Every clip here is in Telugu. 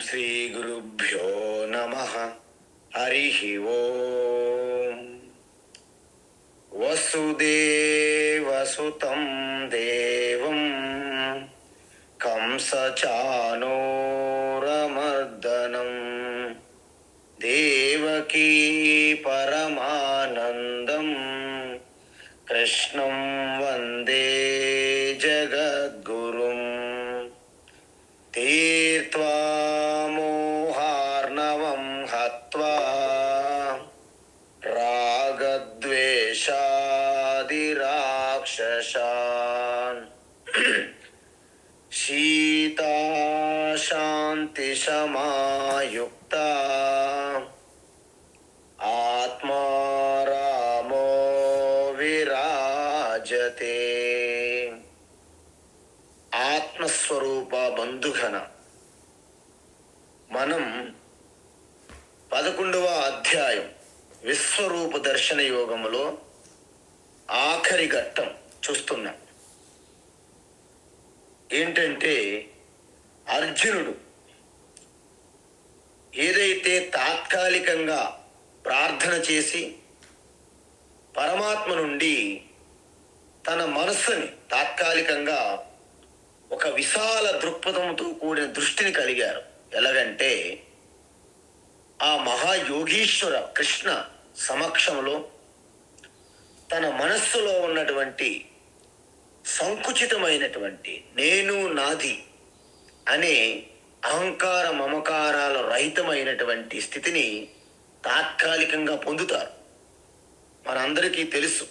శ్రీ గురుభ్యో నమః. హరి ఓం. వసుదేవసుతం దేవం కంసచానూరమర్దనం దేవకీ పరమానందం కృష్ణం వందే జగద్గురుం. తీర్త్వా మోహార్ణవం హత్వా రాగద్వేషాదిరాక్షసాన్ శీతాశాంతిసమాయుక్త ఆత్మా రామో విరాజతే. ఆత్మస్వరూప బంధుఘన మనం 11వ అధ్యాయం విశ్వరూప దర్శన యోగములో ఆఖరి ఘట్టం చూస్తున్నాం. ఏంటంటే అర్జునుడు ఏదైతే తాత్కాలికంగా ప్రార్థన చేసి పరమాత్మ నుండి తన మనస్సుని తాత్కాలికంగా ఒక విశాల దృక్పథంతో కూడిన దృష్టిని కలిగారు. ఎలాగంటే ఆ మహాయోగీశ్వర కృష్ణ సమక్షంలో తన మనస్సులో ఉన్నటువంటి సంకుచితమైనటువంటి నేను నాది అనే అహంకార మమకారాల రహితమైనటువంటి స్థితిని తాత్కాలికంగా పొందుతారు. మనందరికీ తెలుసు.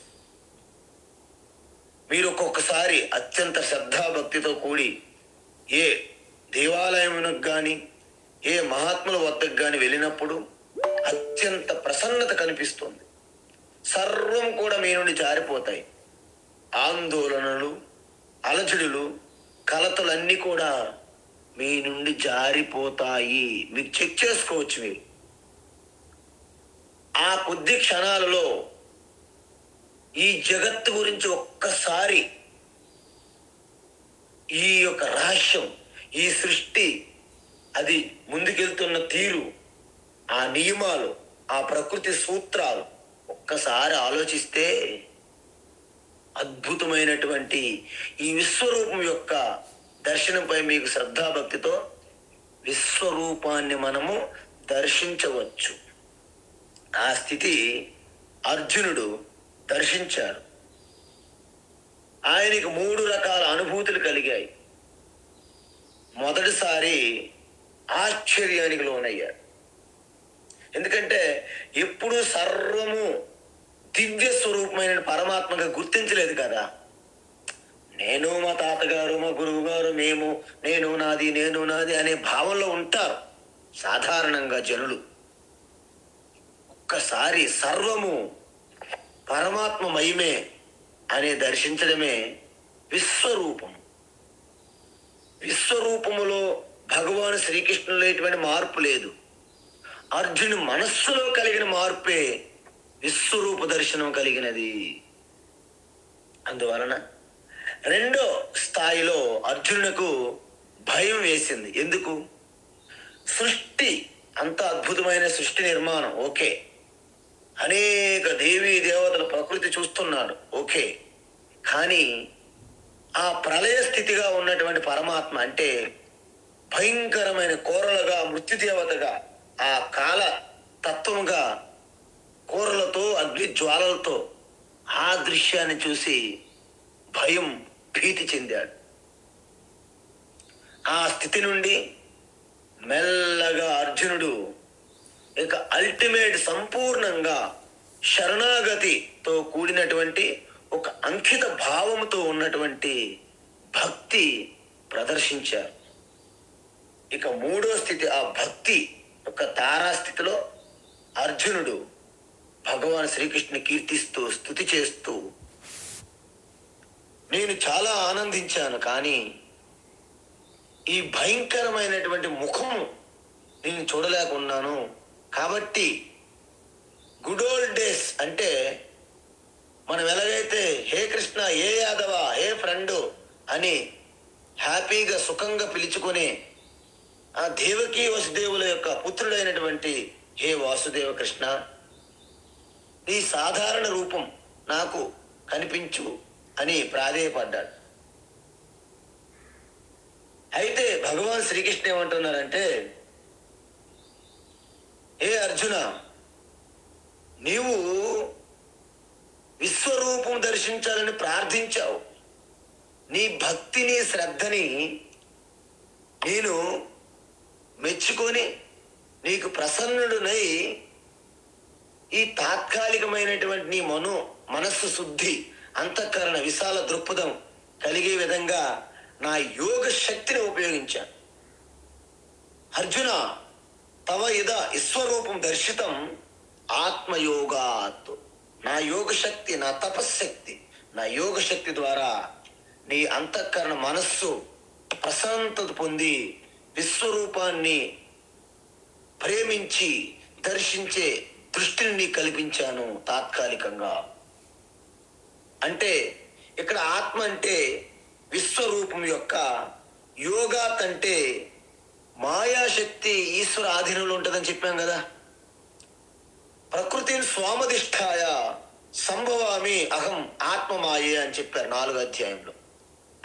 మీరు ఒక్కొక్కసారి అత్యంత శ్రద్ధాభక్తితో కూడి ఏ దేవాలయమునకు కానీ ఏ మహాత్ముల వద్దకు కానీ వెళ్ళినప్పుడు అత్యంత ప్రసన్నత కనిపిస్తుంది. సర్వం కూడా మీ నుండి జారిపోతాయి. ఆందోళనలు, అలజడులు, కలతలన్నీ కూడా మీ నుండి జారిపోతాయి. మీరు చెక్ చేసుకోవచ్చు. మీరు ఆ కొద్ది క్షణాలలో ఈ జగత్తు గురించి ఒక్కసారి ఈ యొక్క రహస్యం, ఈ సృష్టి, అది ముందుకెళ్తున్న తీరు, ఆ నియమాలు, ఆ ప్రకృతి సూత్రాలు ఒక్కసారి ఆలోచిస్తే అద్భుతమైనటువంటి ఈ విశ్వరూపం యొక్క దర్శనంపై మీకు శ్రద్ధాభక్తితో విశ్వరూపాన్ని మనము దర్శించవచ్చు. ఆ స్థితి అర్జునుడు దర్శించారు. ఆయనకి 3 రకాల అనుభూతులు కలిగాయి. మొదటిసారి ఆశ్చర్యానికి లోనయ్యాడు. ఎందుకంటే ఎప్పుడు సర్వము దివ్య స్వరూపమైన పరమాత్మగా గుర్తించలేదు కదా. నేను, మా తాతగారు, మా గురువు గారు, మేము, నేను నాది అనే భావంలో ఉంటారు సాధారణంగా జనులు. ఒక్కసారి సర్వము పరమాత్మ మహిమే అనే దర్శించడమే విశ్వరూపం. విశ్వరూపములో భగవాను శ్రీకృష్ణులో ఎటువంటి మార్పు లేదు. అర్జును మనస్సులో కలిగిన మార్పే విశ్వరూప దర్శనం కలిగినది. అందువలన 2వ స్థాయిలో అర్జునునకు భయం వేసింది. ఎందుకు? సృష్టి అంత అద్భుతమైన సృష్టి నిర్మాణం ఓకే, అనేక దేవీ దేవతల ప్రకృతి చూస్తున్నాడు ఓకే, కానీ ఆ ప్రళయ స్థితిగా ఉన్నటువంటి పరమాత్మ అంటే భయంకరమైన కోరలుగా, మృత్యుదేవతగా, ఆ కాల తత్వముగా కోరలతో, అగ్ని జ్వాలలతో ఆ దృశ్యాన్ని చూసి భయం, భీతి చెందాడు. ఆ స్థితి నుండి మెల్లగా అర్జునుడు ఇక అల్టిమేట్ సంపూర్ణంగా శరణాగతితో కూడినటువంటి ఒక అంకిత భావంతో ఉన్నటువంటి భక్తి ప్రదర్శించారు. ఇక 3వ స్థితి, ఆ భక్తి ఒక తారాస్థితిలో అర్జునుడు భగవాన్ శ్రీకృష్ణుని కీర్తిస్తూ, స్తుతి చేస్తూ, నేను చాలా ఆనందించాను, కానీ ఈ భయంకరమైనటువంటి ముఖము నేను చూడలేకున్నాను. కాబట్టి గుడ్ ఓల్డ్ డేస్ అంటే మనం ఎలాగైతే హే కృష్ణ, ఏ యాదవ, హే ఫ్రెండు అని హ్యాపీగా సుఖంగా పిలుచుకునే ఆ దేవకీ వసుదేవుల యొక్క పుత్రుడైనటువంటి హే వాసుదేవ కృష్ణ, నీ సాధారణ రూపం నాకు కనిపించు అని ప్రాధేయపడ్డాడు. అయితే భగవాన్ శ్రీకృష్ణ ఏమంటున్నారంటే, హే అర్జున, నీవు విశ్వరూపం దర్శించాలని ప్రార్థించావు. నీ భక్తిని శ్రద్ధని నేను మెచ్చుకొని నీకు ప్రసన్నుడునై ఈ తాత్కాలికమైనటువంటి నీ మనస్సు శుద్ధి, అంతఃకరణ విశాల దృక్పథం కలిగే విధంగా నా యోగ శక్తిని ఉపయోగించాను. అర్జున, తవ ఇద విశ్వరూపం దర్శితం ఆత్మయోగాత్. నా యోగ శక్తి, నా తపశ్శక్తి, నా యోగ శక్తి ద్వారా నీ అంతఃకరణ మనస్సు ప్రశాంతత పొంది విశ్వరూపాన్ని ప్రేమించి దర్శించే దృష్టిని నీ కల్పించాను తాత్కాలికంగా. అంటే ఇక్కడ ఆత్మ అంటే విశ్వరూపం యొక్క, యోగాత్ అంటే మాయాశక్తి ఈశ్వర ఆధీనంలో ఉంటుందని చెప్పాం కదా. ప్రకృతిని స్వామధిష్టాయ సంభవామి అహం ఆత్మమాయే అని చెప్పారు 4వ అధ్యాయంలో.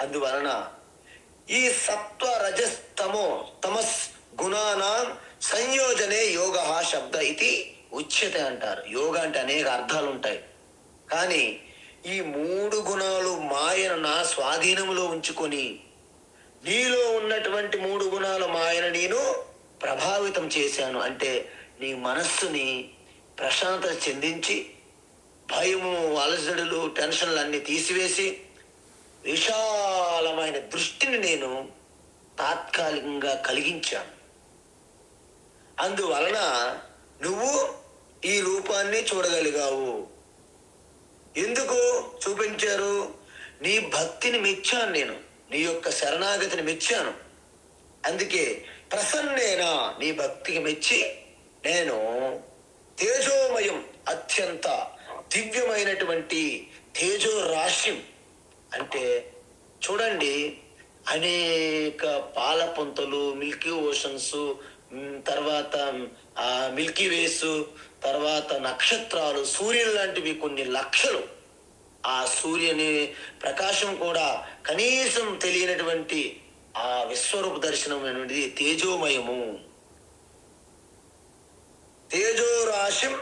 అందువలన ఈ సత్వ రజస్తమో తమస్ గుణానాం సంయోజనే యోగ శబ్ద ఇది ఉచ్యతే అంటారు. యోగ అంటే అనేక అర్థాలు ఉంటాయి, కానీ ఈ 3 గుణాలు మాయను నా స్వాధీనంలో ఉంచుకొని నీలో ఉన్నటువంటి 3 గుణాల మాయను నేను ప్రభావితం చేశాను. అంటే నీ మనస్సుని ప్రశాంతత చెందించి భయము, అలజడులు, టెన్షన్లు అన్నీ తీసివేసి విశాలమైన దృష్టిని నేను తాత్కాలికంగా కలిగించాను. అందువలన నువ్వు ఈ రూపాన్ని చూడగలిగావు. ఎందుకు చూపించారు? నీ భక్తిని మెచ్చాను నేను, నీ యొక్క శరణాగతిని మెచ్చాను. అందుకే ప్రసన్నేనా, నీ భక్తికి మెచ్చి నేను తేజోమయం, అత్యంత దివ్యమైనటువంటి తేజో రాశిం. అంటే చూడండి, అనేక పాల పొంతలు, మిల్కీ ఓషన్స్, తర్వాత మిల్కీ వేస్, తర్వాత నక్షత్రాలు, సూర్యులు లాంటివి కొన్ని లక్షలు. ఆ సూర్యుని ప్రకాశం కూడా కనీసం తెలియనటువంటి ఆ విశ్వరూప దర్శనం అనేది తేజోమయము. తేజోరాశిం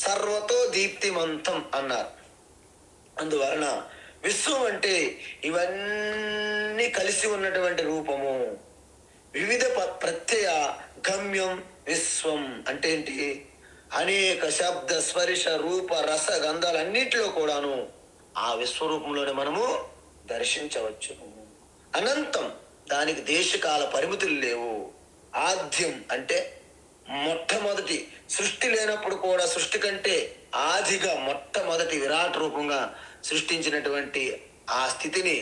సర్వతో దీప్తిమంతం అన్నారు. అందువలన విశ్వం అంటే ఇవన్నీ కలిసి ఉన్నటువంటి రూపము. వివిధ ప్రత్యయ గమ్యం విశ్వం అంటే ఏంటి? అనేక శబ్ద, స్పర్శ, రూప, రస, గంధాలన్నిటిలో కూడాను ఆ విశ్వరూపంలోనే మనము దర్శించవచ్చు. అనంతం, దానికి దేశకాల పరిమితులు లేవు. ఆద్యం అంటే మొట్టమొదటి, సృష్టి లేనప్పుడు కూడా సృష్టి కంటే ఆదిగా మొట్టమొదటి విరాట్ రూపంగా సృష్టించినటువంటి ఆ స్థితిని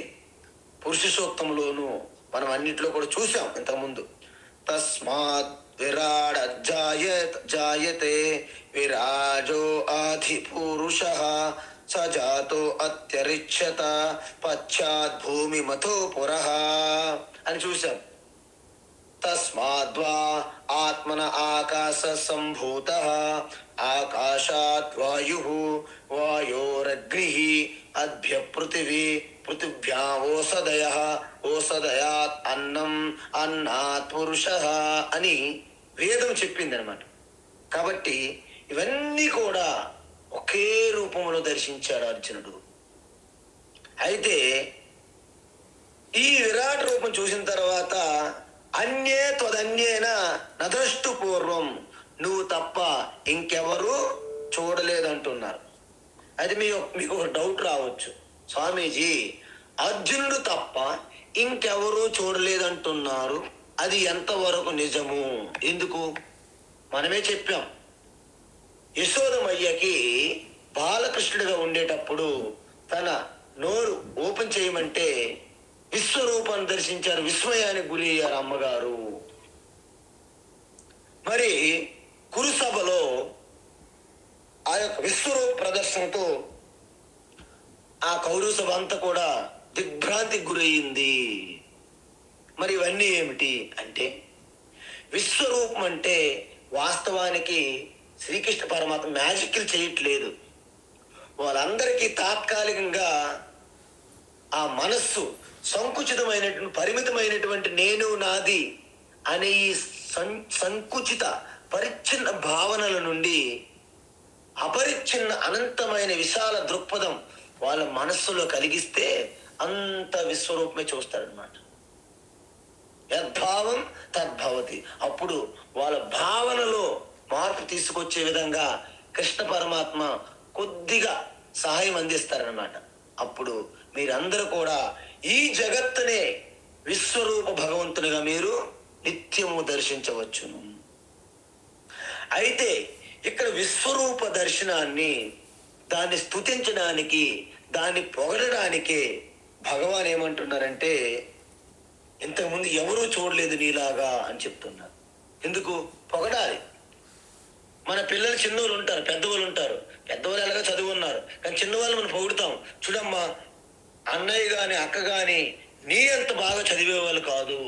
పురుష సూక్తంలోను మనం అన్నింటిలో కూడా చూసాం ఇంతకుముందు. తస్మాత్ విరాట్ జాయతే విరాజో ఆది పురుష సజాతో అత్యరిచ్యత పశ్చాత్ భూమి మతో పురః అని చూసాం. తస్మాద్వా ఆత్మన ఆకాశ సంభూత ఆకాశాత్ వాయు వాయోరగ్నిః అద్భ్య పృథివీ పృథివ్యా ఓషధయాత్ అన్నం అన్నాత్ పురుషః అని వేదం చెప్పింది అనమాట. కాబట్టి ఇవన్నీ కూడా ఒకే రూపంలో దర్శించాడు అర్జునుడు. అయితే ఈ విరాట్ రూపం చూసిన తర్వాత అన్యే త్వదన్యేన నదృష్టు పూర్వం, నువ్వు తప్ప ఇంకెవరు చూడలేదంటున్నారు. అది మీకు ఒక డౌట్ రావచ్చు, స్వామీజీ అర్జునుడు తప్ప ఇంకెవరు చూడలేదంటున్నారు, అది ఎంతవరకు నిజము? ఎందుకు? మనమే చెప్పాం, యశోదమయ్యకి బాలకృష్ణుడిగా ఉండేటప్పుడు తన నోరు ఓపెన్ చేయమంటే విశ్వరూపాన్ని దర్శించారు, విస్మయానికి గురి అయ్యారు అమ్మగారు. మరి కురుసభలో ఆ యొక్క విశ్వరూప ప్రదర్శనతో ఆ కౌరవ సభ అంతా కూడా దిగ్భ్రాంతికి గురయ్యింది. మరి ఇవన్నీ ఏమిటి అంటే, విశ్వరూపం అంటే వాస్తవానికి శ్రీకృష్ణ పరమాత్మ మ్యాజిక్లు చేయట్లేదు. వాళ్ళందరికీ తాత్కాలికంగా ఆ మనస్సు సంకుచితమైనటువంటి పరిమితమైనటువంటి నేను నాది అనే ఈ సంకుచిత పరిచ్ఛిన్న భావనల నుండి అపరిచ్ఛిన్న అనంతమైన విశాల దృక్పథం వాళ్ళ మనస్సులో కలిగిస్తే అంత విశ్వరూపమే చూస్తారనమాట. యద్భావం తద్భవతి. అప్పుడు వాళ్ళ భావనలో మార్పు తీసుకొచ్చే విధంగా కృష్ణ పరమాత్మ కొద్దిగా సహాయం అందిస్తారనమాట. అప్పుడు మీరందరూ కూడా ఈ జగత్తునే విశ్వరూప భగవంతునిగా మీరు నిత్యము దర్శించవచ్చును. అయితే ఇక్కడ విశ్వరూప దర్శనాన్ని, దాన్ని స్తుతించడానికి, దాన్ని పొగడడానికే భగవాన్ ఏమంటున్నారంటే, ఇంతకుముందు ఎవరూ చూడలేదు నీలాగా అని చెప్తున్నారు. ఎందుకు పొగడాలి? మన పిల్లలు చిన్నవాళ్ళు ఉంటారు, పెద్దవాళ్ళు ఉంటారు. పెద్దవాళ్ళు ఎలాగో చదువు ఉన్నారు, కానీ చిన్నవాళ్ళు మనం పొగుడుతాం. చూడమ్మా, అన్నయ్య కానీ అక్క కానీ నీ అంత బాగా చదివేవాళ్ళు కాదు,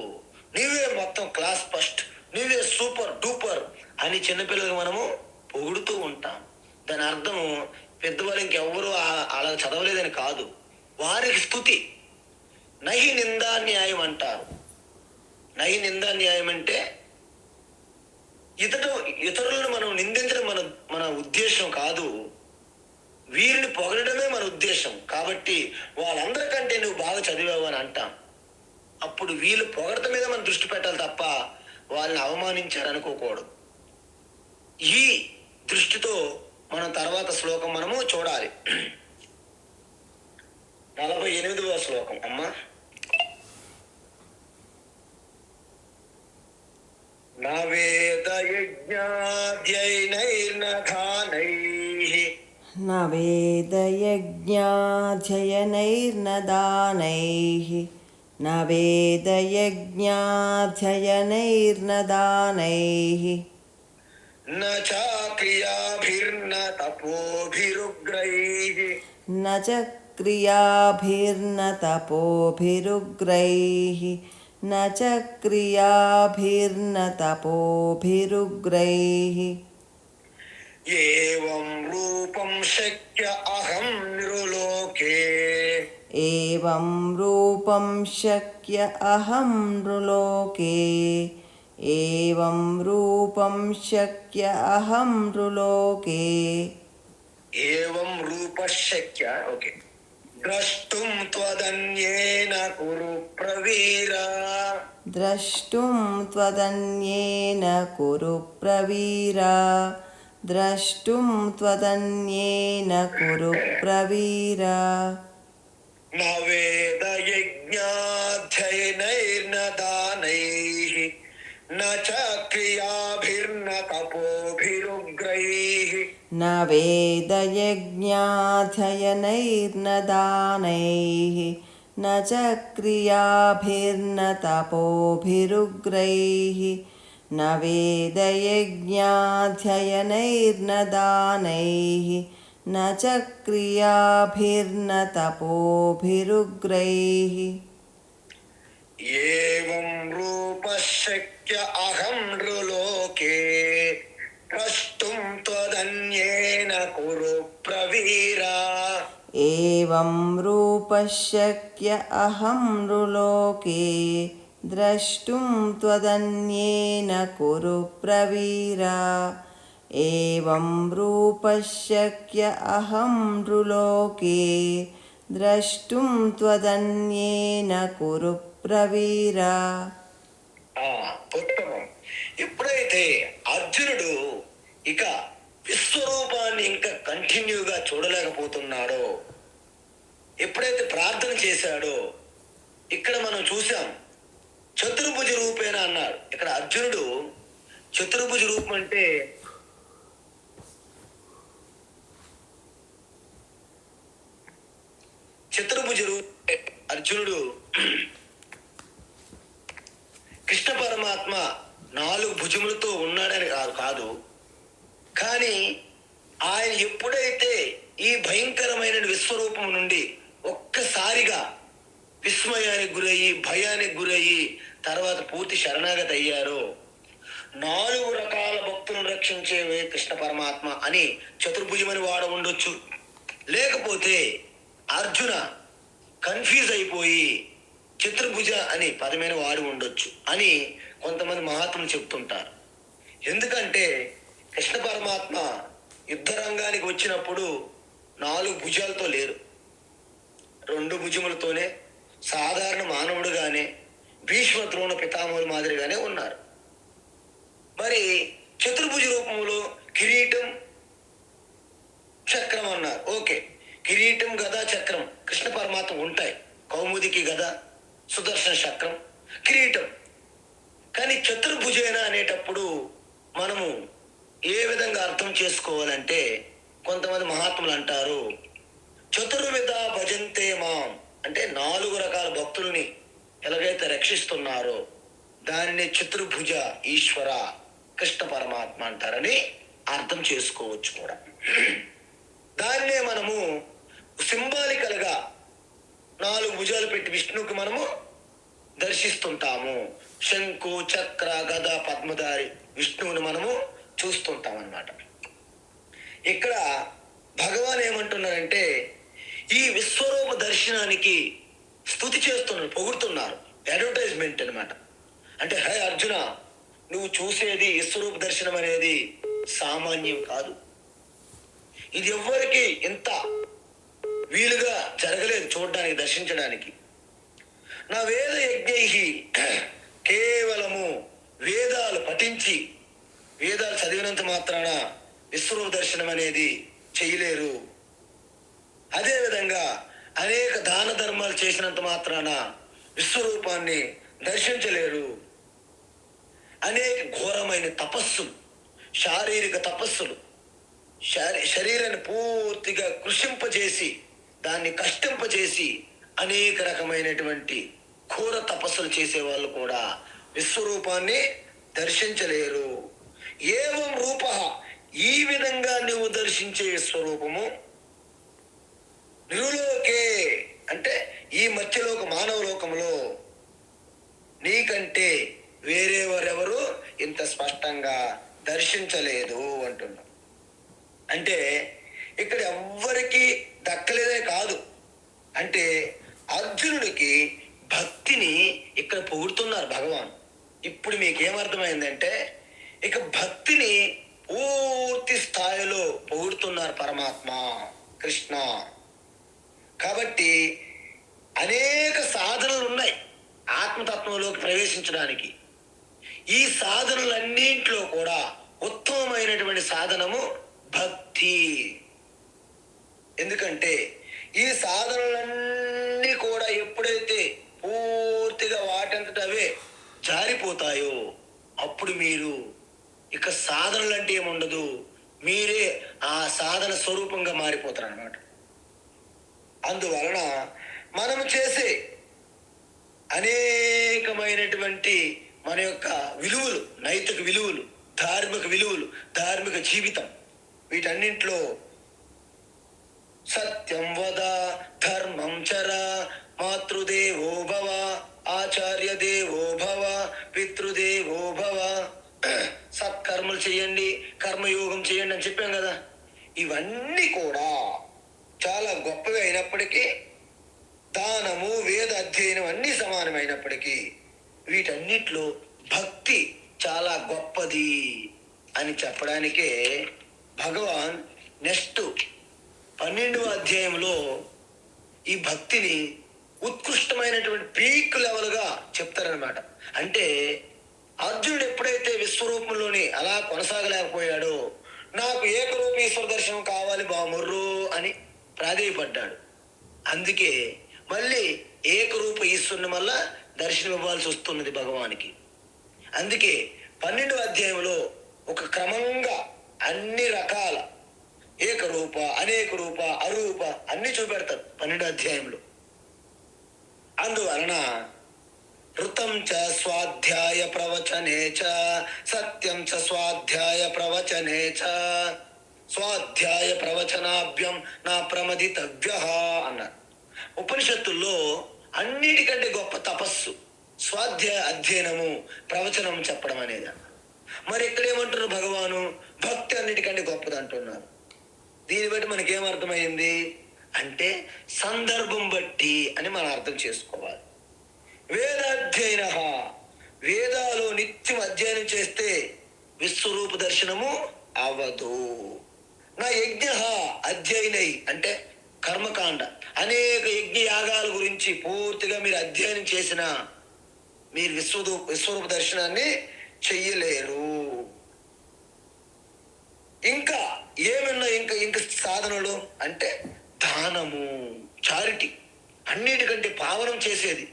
నీవే మొత్తం క్లాస్ ఫస్ట్, నీవే సూపర్ డూపర్ అని చిన్నపిల్లలకు మనము పొగుడుతూ ఉంటాం. దాని అర్థము పెద్దవాళ్ళు ఇంకెవ్వరూ అలా చదవలేదని కాదు, వారికి స్తుతి. నహి నిందా న్యాయం అంటారు. నహి నిందా న్యాయం అంటే ఇతరులను మనం నిందించడం మన ఉద్దేశం కాదు, వీరిని పొగడమే మన ఉద్దేశం. కాబట్టి వాళ్ళందరికంటే నువ్వు బాగా చదివావు అని అంటాం. అప్పుడు వీళ్ళు పొగడత మీద మనం దృష్టి పెట్టాలి తప్ప వాళ్ళని అవమానించారనుకోకూడదు. ఈ దృష్టితో మనం తర్వాత శ్లోకం మనము చూడాలి. 48వ శ్లోకం అమ్మా. నవేదయజ్ఞాధ్యయనైర్నదానైః నవేదయజ్ఞాధ్యయనైర్నదానైః నవేదయజ్ఞాధ్యయనైర్నదానైః న చ క్రియాభిర్న తపోభిరుగ్రైః న చ క్రియాభిర్న తపోభిరుగ్రైః న చ క్రియాభిర్న తపోభిరుగ్రైః ఏవం రూపం శక్య అహం నృలోకే ఏవం రూపం శక్య అహం నృలోకే ఏవం రూపం శక్య అహం నృలోకే ఏవం రూప శక్య. ఓకే. ద్రష్టుం త్వదన్యేన కురు ప్రవీరా ద్రష్టుం త్వదన్యేన కురు ప్రవీరా ద్రష్టుం త్వదన్యేన కురు ప్రవీరా న వేదయజ్ఞాధ్యయనైర్నదానైః న చ క్రియాభిర్న తపోభిరుగ్రైః న వేదయజ్ఞాధ్యయనైర్నదానైః న చ క్రియాభిర్న తపోభిరుగ్రైః న వేదయజ్ఞాధ్యయనైర్నదానైః న చ క్రియాభిర్న తపోభిరుగ్రైః ఏవం రూప శక్య అహం నృలోకే ద్రష్టుం త్వదన్యేన కురు ప్రవీరా ఏవం రూపశక్య అహం నృలోకే ద్రష్టుం త్వదన్యేన కురు ప్రవీరా ఏవం రూపశక్య అహం నృలోకే ద్రష్టుం త్వదన్యేన కురు ప్రవీరా. ఉత్తమం. ఎప్పుడైతే అర్జునుడు ఇక విశ్వరూపాన్ని ఇంకా కంటిన్యూగా చూడలేకపోతున్నాడో, ఎప్పుడైతే ప్రార్థన చేశాడో, ఇక్కడ మనం చూసాం చతుర్భుజ రూపేణ అన్నాడు. ఇక్కడ అర్జునుడు చతుర్భుజ రూపం అంటే చతుర్భుజ రూపే అర్జునుడు కృష్ణ పరమాత్మ 4 భుజములతో ఉన్నాడని కాదు, కానీ ఆయన ఎప్పుడైతే ఈ భయంకరమైన విశ్వరూపం నుండి ఒక్కసారిగా విస్మయానికి గురయ్యి, భయానికి గురయ్యి, తర్వాత పూర్తి శరణాగతి అయ్యారో, 4 రకాల భక్తులను రక్షించే కృష్ణ పరమాత్మ అని చతుర్భుజమని వాడ ఉండొచ్చు. లేకపోతే అర్జున కన్ఫ్యూజ్ అయిపోయి చతుర్భుజ అని పదమైన వాడి ఉండొచ్చు అని కొంతమంది మహాత్ములు చెప్తుంటారు. ఎందుకంటే కృష్ణ పరమాత్మ యుద్ధ రంగానికి వచ్చినప్పుడు 4 భుజాలతో లేరు, 2 భుజములతోనే సాధారణ మానవుడుగానే భీష్మ ద్రోణ పితామహుల మాదిరిగానే ఉన్నారు. మరి చతుర్భుజ రూపంలో కిరీటం చక్రం అన్నారు. ఓకే, కిరీటం గద చక్రం కృష్ణ పరమాత్మ ఉంటాయి. కౌముదికి గద, సుదర్శన చక్రం, కిరీటం. కానీ చతుర్భుజేన అనేటప్పుడు మనము ఏ విధంగా అర్థం చేసుకోవాలంటే కొంతమంది మహాత్ములు అంటారు, చతుర్విధ భజంతే మాం అంటే 4 రకాల భక్తుల్ని ఎలాగైతే రక్షిస్తున్నారో దానిని చతుర్భుజ ఈశ్వర కృష్ణ పరమాత్మ అంటారని అర్థం చేసుకోవచ్చు కూడా. దాన్నే మనము సింబాలికల్గా 4 భుజాలు పెట్టి విష్ణువుకి మనము దర్శిస్తుంటాము. శంకు చక్ర గద పద్మధారి విష్ణువుని మనము చూస్తుంటాం అన్నమాట. ఇక్కడ భగవాన్ ఏమంటున్నారంటే ఈ విశ్వరూప దర్శనానికి స్తుతి చేస్తున్నారు, పొగుడుతున్నారు. అడ్వర్టైజ్మెంట్ అనమాట. అంటే హే అర్జున, నువ్వు చూసేది విశ్వరూప దర్శనం అనేది సామాన్యం కాదు. ఇది ఎవ్వరికి ఇంత వీలుగా జరగలేదు చూడడానికి, దర్శించడానికి. నా వేద యజ్ఞై కేవలము వేదాలు పఠించి వేదాలు చదివినంత మాత్రాన విశ్వరూప దర్శనం అనేది చేయలేరు. అదేవిధంగా అనేక దాన ధర్మాలు చేసినంత మాత్రాన విశ్వరూపాన్ని దర్శించలేరు. అనేక ఘోరమైన తపస్సులు, శారీరక తపస్సులు, శరీరాన్ని పూర్తిగా కృషింపజేసి దాన్ని కష్టింపజేసి అనేక రకమైనటువంటి ఘోర తపస్సులు చేసే వాళ్ళు కూడా విశ్వరూపాన్ని దర్శించలేరు. ఏవం రూప, ఈ విధంగా నువ్వు దర్శించే విశ్వరూపము నిరులోకే అంటే ఈ మధ్యలోక మానవ లోకంలో నీకంటే వేరేవారెవరు ఇంత స్పష్టంగా దర్శించలేదు అంటున్నాం. అంటే ఇక్కడ ఎవ్వరికి దక్కలేదే కాదు, అంటే అర్జునుడికి భక్తిని ఇక్కడ పొగుడుతున్నారు భగవాన్. ఇప్పుడు మీకేమర్థమైందంటే ఇక భక్తిని పూర్తి స్థాయిలో పొగుడుతున్నారు పరమాత్మ కృష్ణ. కాబట్టి అనేక సాధనలు ఉన్నాయి ఆత్మతత్వంలోకి ప్రవేశించడానికి. ఈ సాధనలన్నింటిలో కూడా ఉత్తమమైనటువంటి సాధనము భక్తి. ఎందుకంటే ఈ సాధనలన్నీ కూడా ఎప్పుడైతే పూర్తిగా వాటంతట అవే జారిపోతాయో అప్పుడు మీరు ఇక సాధనలు అంటే ఏముండదు, మీరే ఆ సాధన స్వరూపంగా మారిపోతారు అన్నమాట. అందువలన మనము చేసే అనేకమైనటువంటి మన యొక్క విలువలు, నైతిక విలువలు, ధార్మిక విలువలు, ధార్మిక జీవితం, వీటన్నింటిలో సత్యం వద, ధర్మం చర, మాతృదేవో భవ, ఆచార్య దేవో భవ, పితృదేవో భవ, సత్కర్మలు చేయండి, కర్మయోగం చేయండి అని చెప్పాం కదా. ఇవన్నీ కూడా చాలా గొప్పవి అయినప్పటికీ, దానము వేద అధ్యయనం అన్నీ సమానమైనప్పటికీ వీటన్నిటిలో భక్తి చాలా గొప్పది అని చెప్పడానికే భగవాన్ నెక్స్ట్ 12వ అధ్యాయంలో ఈ భక్తిని ఉత్కృష్టమైనటువంటి పీక్ లెవెల్గా చెప్తారనమాట. అంటే అర్జునుడు ఎప్పుడైతే విశ్వరూపంలోని అలా కొనసాగలేకపోయాడో, నాకు ఏకరూప ఈశ్వర దర్శనం కావాలి బాముర్రు అని ప్రాధేయపడ్డాడు. అందుకే మళ్ళీ ఏకరూప ఈశ్వరుని వల్ల దర్శనం ఇవ్వాల్సి వస్తున్నది భగవానికి. అందుకే 12వ అధ్యాయంలో ఒక క్రమంగా అన్ని రకాల ఏకరూప, అనేక రూప, అరూప అన్ని చూపెడతారు 12వ అధ్యాయంలో. అందువలన ఋతం చ స్వాధ్యాయ ప్రవచనే చ, సత్యం చ స్వాధ్యాయ ప్రవచనే చ, స్వాధ్యాయ ప్రవచనాభ్యం నా ప్రమదితవ్య అన్నారు. ఉపనిషత్తుల్లో అన్నిటికంటే గొప్ప తపస్సు స్వాధ్యాయ అధ్యయనము, ప్రవచనం చెప్పడం అనేది. మరి ఇక్కడ ఏమంటున్నారు భగవాను? భక్తి అన్నిటికంటే గొప్పది అంటున్నారు. దీన్ని బట్టి మనకేమర్థమైంది అంటే సందర్భం బట్టి అని మనం అర్థం చేసుకోవాలి. వేదాధ్యయన, వేదాలు నిత్యం అధ్యయనం చేస్తే విశ్వరూప దర్శనము అవ్వదు. నా యజ్ఞ అధ్యయనై అంటే కర్మకాండ, అనేక యజ్ఞ యాగాల గురించి పూర్తిగా మీరు అధ్యయనం చేసిన మీరు విశ్వరూప దర్శనాన్ని చెయ్యలేరు. ఇంకా ఏమన్నా ఇంకా సాధనలు అంటే దానము, చారిటీ అన్నిటికంటే పావనం చేసేది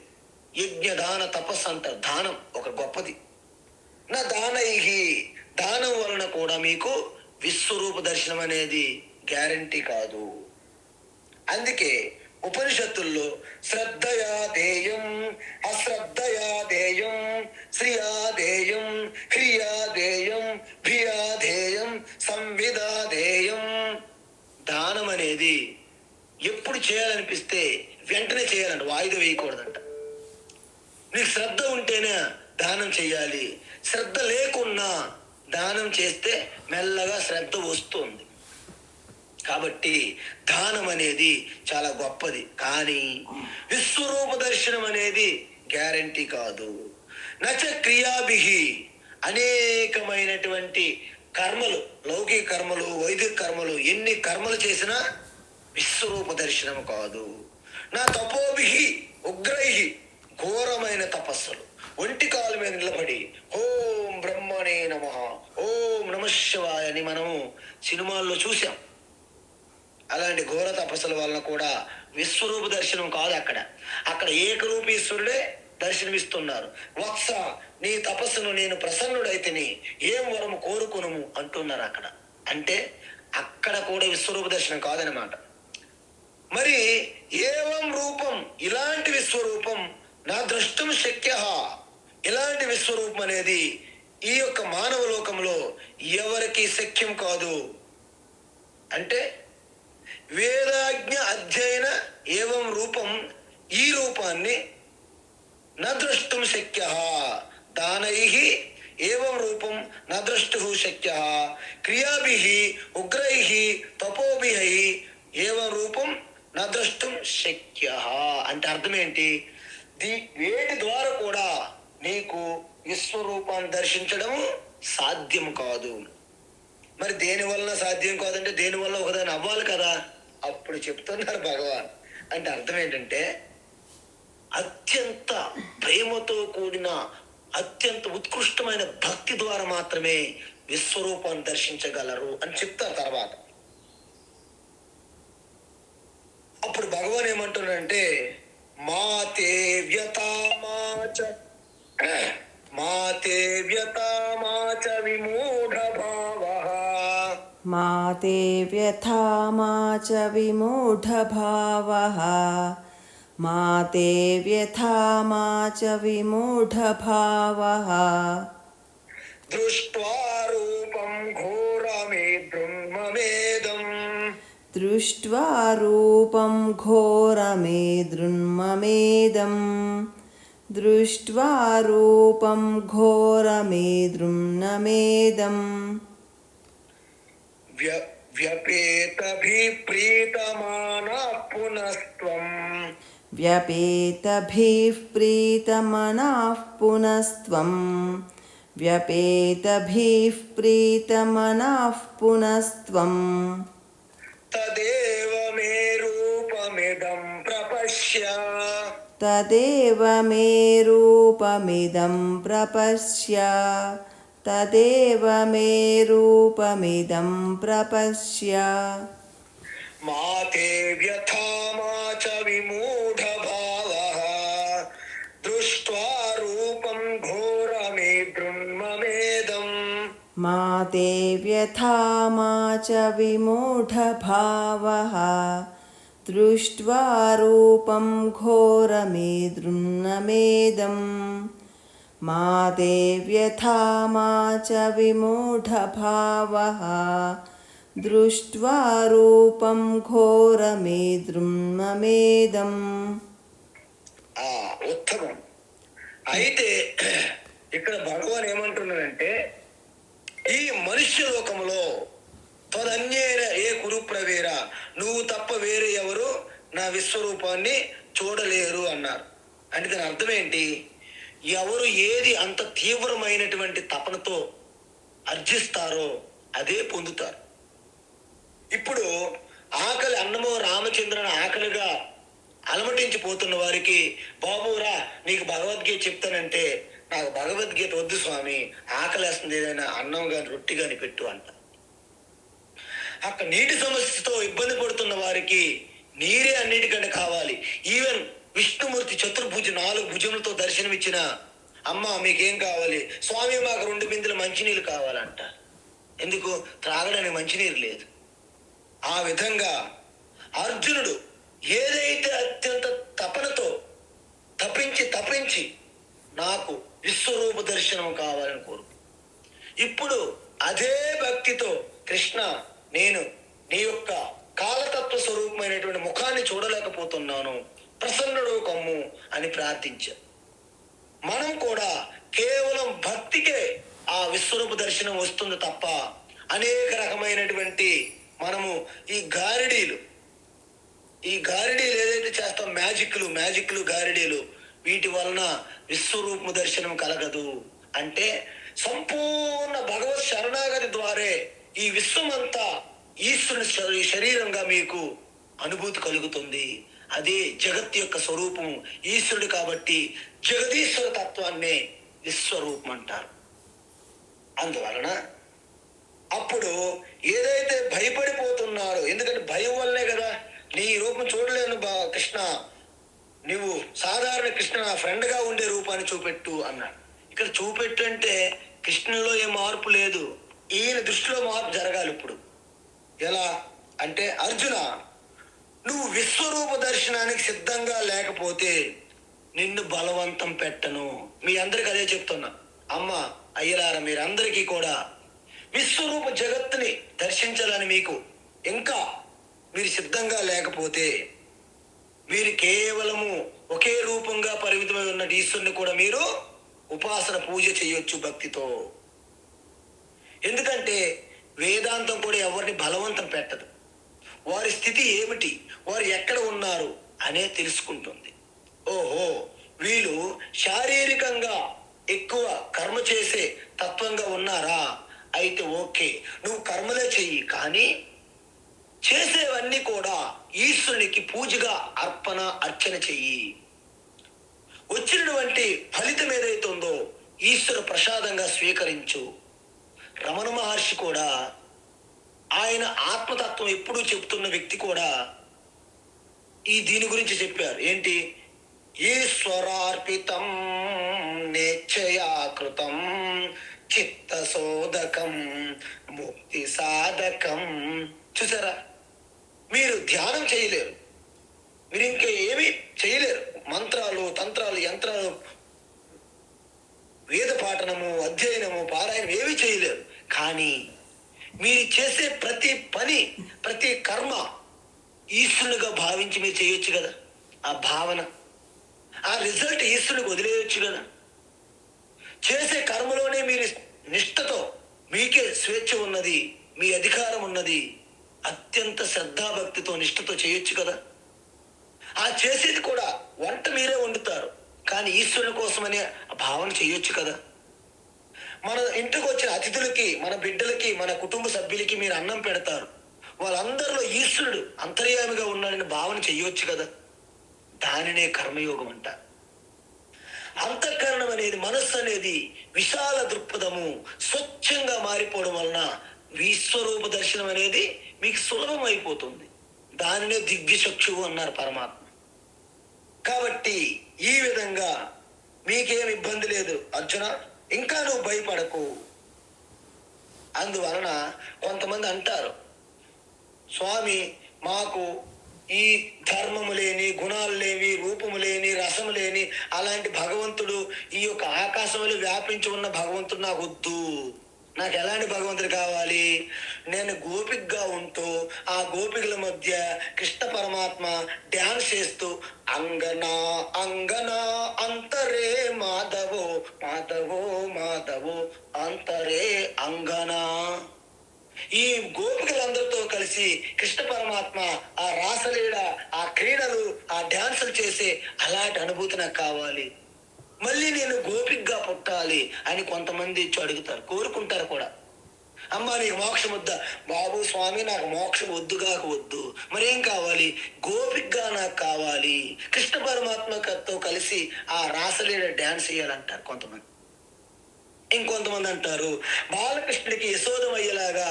యజ్ఞ దాన తపస్సు అంటారు. దానం ఒక గొప్పది. నా దానైహి, దానం వలన కూడా మీకు విశ్వరూప దర్శనం అనేది గ్యారంటీ కాదు. అందుకే ఉపనిషత్తుల్లో శ్రద్ధయా దేయం, అశ్రద్ధయా దేయం, శ్రియా దేయం, హ్రియా దేయం, భియా దేయం, సంవిదా దేయం. దానం అనేది ఎప్పుడు చేయాలనిపిస్తే వెంటనే చేయాలంట, వాయిదా వేయకూడదంట. నీకు శ్రద్ధ ఉంటేనే దానం చేయాలి. శ్రద్ధ లేకున్నా దానం చేస్తే మెల్లగా శ్రద్ధ వస్తుంది. కాబట్టి దానం అనేది చాలా గొప్పది. కానీ విశ్వరూప దర్శనం అనేది గ్యారంటీ కాదు. నచ క్రియాభిహి, అనేకమైనటువంటి కర్మలు, లౌకిక కర్మలు, వైదిక కర్మలు, ఎన్ని కర్మలు చేసినా విశ్వరూప దర్శనం కాదు. నా తపోభిహి ఉగ్రైహి, ఘోరమైన తపస్సులు, ఒంటి కాలు మీద నిలబడి ఓం బ్రహ్మణే నమః, ఓం నమః శివాయ అని మనము సినిమాల్లో చూసాం. అలాంటి ఘోర తపస్సుల వలన కూడా విశ్వరూప దర్శనం కాదు. అక్కడ ఏకరూపీశ్వరుడే దర్శనమిస్తున్నారు. వత్స, నీ తపస్సును నేను ప్రసన్నుడైతిని, ఏం వరము కోరుకును అంటున్నారు అక్కడ. అంటే అక్కడ కూడా విశ్వరూప దర్శనం కాదనమాట. మరి ఏవం రూపం, ఇలాంటి విశ్వరూపం నా ద్రష్టం శక్య, ఇలాంటి విశ్వరూపం అనేది ఈ యొక్క మానవ లోకంలో ఎవరికి శక్యం కాదు. అంటే వేదాజ్ఞ అధ్యయన ఏవం రూపం, ఈ రూపాన్ని న ద్రష్టం శక్య, దానైహి ఏవం రూపం న ద్రష్టు శక్య, క్రియాభిః ఉగ్రైః తపోభిః ఏవం రూపం న ద్రష్టం శక్య. అంటే అర్థం ఏంటి? వేటి ద్వారా కూడా నీకు విశ్వరూపాన్ని దర్శించడం సాధ్యం కాదు. మరి దేని వలన సాధ్యం కాదంటే దేని వల్ల ఒకదాని అవ్వాలి కదా. అప్పుడు చెప్తున్నారు భగవాన్. అంటే అర్థం ఏంటంటే అత్యంత ప్రేమతో కూడిన అత్యంత ఉత్కృష్టమైన భక్తి ద్వారా మాత్రమే విశ్వరూపాన్ని దర్శించగలరు అని చెప్తారు తర్వాత. అప్పుడు భగవాన్ ఏమంటున్నాడంటే మాతే వ్యతామాచ విమూఢ భావః, మాతే వ్యథామాచ విమూఢ భావః, మాతే వ్యథామాచ విమూఢ భావః, దృష్ట్వా రూపం ఘోరమేదృన్మమేదం, దృష్ట్వా రూపం ఘోరమేదృన్మమేదం, దృష్ట్వా రూపం ఘోరమేదృన్మమేదం, వ్యపేతభిప్రీతమానః పునస్త్వం, వ్యపేతభిః ప్రీతమనః పునస్త్వం, వ్యపేతభిః ప్రీతమనః పునస్త్వం, తదేవ మే రూపమిదం ప్రపశ్య, తదేవ మే రూపమిదం ప్రపశ్య, తదేవ మే రూపమిదం ప్రపశ్య. మాతే వ్యథామాచ విమూఢ భావః, దృష్ట్వా రూపం ఘోరమేదృన్మమేదం, మాతే వ్యథామాచ విమూఢ భావః, దృష్ట్వా రూపం ఘోరమేదృన్మమేదం, మాతే వ్యథామాచ విమూఢ భావః, దృష్ట్వా రూపం ఘోరమేదృన్మమేదం. ఉత్తమం. అయితే ఇక్కడ భగవాన్ ఏమంటున్నాడంటే దృశ్యలోకములో త్వదన్యేన ఏ కురు ప్రవేర, నువ్వు తప్ప వేరే ఎవరు నా విశ్వరూపాన్ని చూడలేరు అన్నారు. అంటే దాని అర్థం ఏంటి? ఎవరు ఏది అంత తీవ్రమైనటువంటి తపనతో అర్జిస్తారో అదే పొందుతారు. ఇప్పుడు ఆకలి, అన్నమో రామచంద్రుని ఆకలిగా అలమటించిపోతున్న వారికి, బాబురా నీకు భగవద్గీత చెప్తానంటే, నాకు భగవద్గీత వద్దు స్వామి, ఆకలేస్తుంది, ఏదైనా అన్నం కానీ రొట్టి కానీ పెట్టు అంట. అక్కడ నీటి సమస్యతో ఇబ్బంది పడుతున్న వారికి నీరే అన్నిటికంటే కావాలి. ఈవెన్ విష్ణుమూర్తి చతుర్భుజ 4 భుజములతో దర్శనమిచ్చిన అమ్మ మీకేం కావాలి? స్వామి మాకు 2 బిందెలు మంచినీళ్ళు కావాలంట. ఎందుకు? త్రాగడానికి మంచినీరు లేదు. ఆ విధంగా అర్జునుడు ఏదైతే అత్యంత తపనతో తప్పించి నాకు విశ్వరూప దర్శనం కావాలని కోరుకు, ఇప్పుడు అదే భక్తితో కృష్ణ నేను నీ యొక్క కాలతత్వ స్వరూపమైనటువంటి ముఖాన్ని చూడలేకపోతున్నాను, ప్రసన్నుడు కమ్ము అని ప్రార్థించారు. మనం కూడా కేవలం భక్తికే ఆ విశ్వరూప దర్శనం వస్తుంది తప్ప అనేక రకమైనటువంటి మనము ఈ గారిడీలు ఏదైతే చేస్తాం, మ్యాజిక్లు గారిడీలు, వీటి వలన విశ్వరూప దర్శనం కలగదు. అంటే సంపూర్ణ భగవత్ శరణాగతి ద్వారే ఈ విశ్వమంతా ఈశ్వరుని శరీరంగా మీకు అనుభూతి కలుగుతుంది. అదే జగత్ యొక్క స్వరూపం ఈశ్వరుడు కాబట్టి జగదీశ్వర తత్వాన్నే విశ్వరూపం అంటారు. అందువలన అప్పుడు ఏదైతే భయపడిపోతున్నారో, ఎందుకంటే భయం వల్లే కదా నీ రూపం చూడలేను కృష్ణ, నువ్వు సాధారణ కృష్ణ నా ఫ్రెండ్గా ఉండే రూపాన్ని చూపెట్టు అన్నాడు. ఇక్కడ చూపెట్టు అంటే కృష్ణులో ఏ మార్పు లేదు, ఈయన దృష్టిలో మార్పు జరగాలి. ఇప్పుడు ఎలా అంటే, అర్జున నువ్వు విశ్వరూప దర్శనానికి సిద్ధంగా లేకపోతే నిన్ను బలవంతం పెట్టను. మీ అందరికి అదే చెప్తున్నా. అమ్మ అయ్యలారా, మీరందరికీ కూడా విశ్వరూప జగత్తుని దర్శించాలని మీకు ఇంకా మీరు సిద్ధంగా లేకపోతే, మీరు కేవలము ఒకే రూపంగా పరిమితమై ఉన్న ఈశ్వరుని కూడా మీరు ఉపాసన పూజ చేయొచ్చు భక్తితో. ఎందుకంటే వేదాంతం కూడా ఎవరిని బలవంతం పెట్టదు. వారి స్థితి ఏమిటి, వారు ఎక్కడ ఉన్నారు అనే తెలుసుకుంటుంది. ఓహో వీళ్ళు శారీరకంగా ఎక్కువ కర్మ చేసే తత్వంగా ఉన్నారా, అయితే ఓకే నువ్వు కర్మలే చెయ్యి, కానీ చేసేవన్నీ కూడా ఈశ్వరునికి పూజగా అర్చన చెయ్యి. వచ్చినటువంటి ఫలితం ఏదైతే ఉందో ఈశ్వర ప్రసాదంగా స్వీకరించు. రమణ మహర్షి కూడా, ఆయన ఆత్మతత్వం ఎప్పుడూ చెప్తున్న వ్యక్తి కూడా దీని గురించి చెప్పారు. ఏంటి? ఈశ్వరార్పితం నేచ్ఛయాకృతం చిత్తశోధకం ముక్తి సాధకం. చూసారా, మీరు ధ్యానం చేయలేరు, మీరు ఇంకా ఏమీ చేయలేరు, మంత్రాలు తంత్రాలు యంత్రాలు వేద పాఠనము అధ్యయనము పారాయణం ఏమీ చేయలేరు. కానీ మీరు చేసే ప్రతి పని ప్రతి కర్మ ఈశ్వరునిగా భావించి మీరు చేయొచ్చు కదా. ఆ భావన ఆ రిజల్ట్ ఈశ్వరునికి వదిలేయచ్చు కదా. చేసే కర్మలోనే మీరు నిష్ఠతో, మీకే స్వేచ్ఛ ఉన్నది, మీ అధికారం ఉన్నది, అత్యంత శ్రద్ధాభక్తితో నిష్ఠతో చేయొచ్చు కదా. ఆ చేసేది కూడా వంట మీరే వండుతారు, కానీ ఈశ్వరుని కోసమనే భావన చేయొచ్చు కదా. మన ఇంటికి వచ్చిన అతిథులకి, మన బిడ్డలకి, మన కుటుంబ సభ్యులకి మీరు అన్నం పెడతారు, వాళ్ళందరిలో ఈశ్వరుడు అంతర్యామిగా ఉన్నాడని భావన చెయ్యొచ్చు కదా. దానినే కర్మయోగం అంట. అంతఃకరణం అనేది, మనస్సు అనేది విశాల దృక్పథము స్వచ్ఛంగా మారిపోవడం వలన విశ్వరూప దర్శనం అనేది మీకు సులభం అయిపోతుంది. దానినే దివ్యచక్షువు అన్నారు పరమాత్మ. కాబట్టి ఈ విధంగా మీకేం ఇబ్బంది లేదు అర్జున, ఇంకా నువ్వు భయపడకు. అందువలన కొంతమంది అంటారు, స్వామి మాకు ఈ ధర్మము లేని, గుణాలు లేని, రూపము లేని, రసము లేని అలాంటి భగవంతుడు, ఈ యొక్క ఆకాశంలో వ్యాపించి ఉన్న భగవంతుడు నాకు వద్దు. నాకు ఎలాంటి భగవంతుడు కావాలి? నేను గోపికగా ఉంటూ ఆ గోపికల మధ్య కృష్ణ పరమాత్మ డ్యాన్స్ చేస్తూ అంగనా అంగనా అంతరే మాధవో మాధవో మాధవో అంతరే అంగనా. ఈ గోపికలందరితో కలిసి కృష్ణ పరమాత్మ ఆ రాసలీల, ఆ క్రీడలు, ఆ డ్యాన్సులు చేసే అలాంటి అనుభూతి నాకు కావాలి, మళ్ళీ నేను గోపికగా పుట్టాలి అని కొంతమంది ఇచ్చి అడుగుతారు, కోరుకుంటారు కూడా. అమ్మ నీకు మోక్షం వద్దా? బాబు స్వామి నాకు మోక్షం వద్దుగాక వద్దు, మరేం కావాలి? గోపికగా నాకు కావాలి, కృష్ణ పరమాత్మతో కలిసి ఆ రాసలీల డ్యాన్స్ చేయాలంటారు కొంతమంది. ఇంకొంతమంది అంటారు బాలకృష్ణుడికి యశోదమయ్యేలాగా